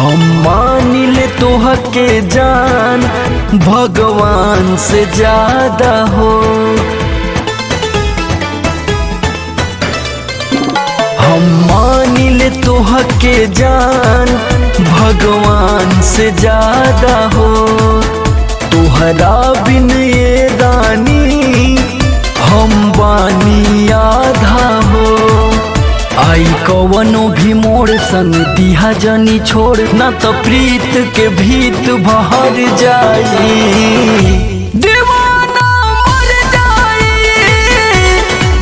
हम मानिले तोहके जान भगवान से ज्यादा हो। हम मानिले तोहके जान भगवान से ज्यादा हो। तोहरा बिन ये रानी हम बानी आधा हो। आई कवनो भी मोड़ संग दिहा जनी छोड़, ना तो प्रीत के भीत बहर जाई। दीवाना मर जाई,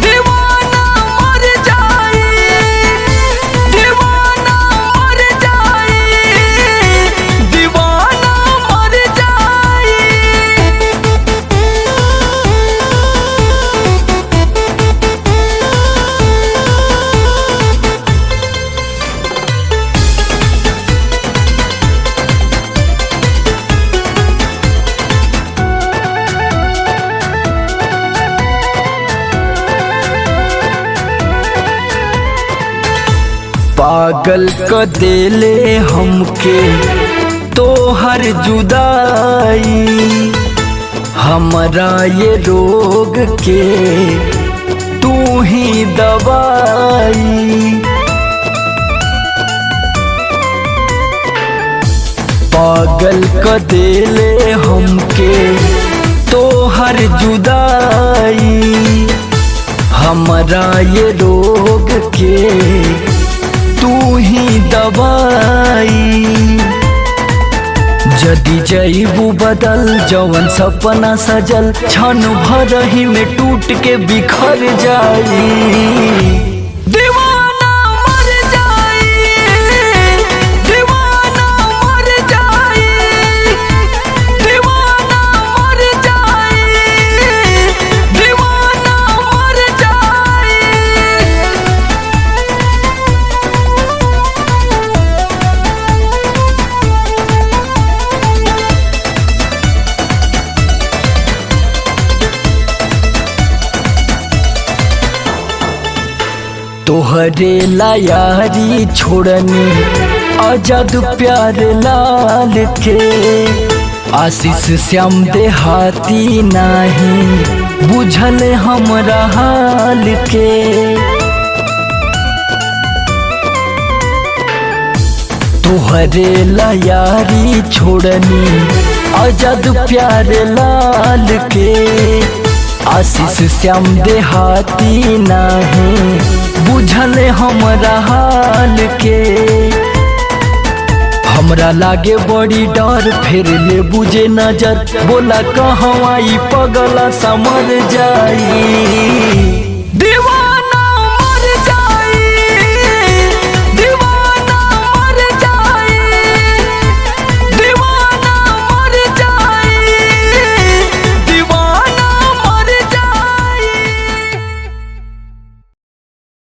दीवाना मर जाई, दीवाना मर जाई, दीवाना मर जाई। पागल क देले हमके तोहर जुदाई। हमरा ये रोग के तू ही दवाई। पागल क देले हमके तोहर जुदाई। हमरा ये रोग के तू ही दवाई। जदी जईबू बदल जवन सपना सजल, क्षण भर ही में टूट के बिखर जाई। दीवाना मर जाई, दीवाना मर जाई, दीवाना मर जाई, दीवाना मर जाई। तोहरे लायारी छोड़नी आजाद प्यार लाल के। आशीष श्याम देहाती नाही बुझल हमरा हाल के। तोहरे लायारी छोड़नी आजाद प्यार लाल के। आशीष श्याम देहाती नाही बुझल हमरा हाल के। हमरा लागे बड़ी डर फिर ले बुझे नजर, बोला कहवा ई पगला समझ जाई।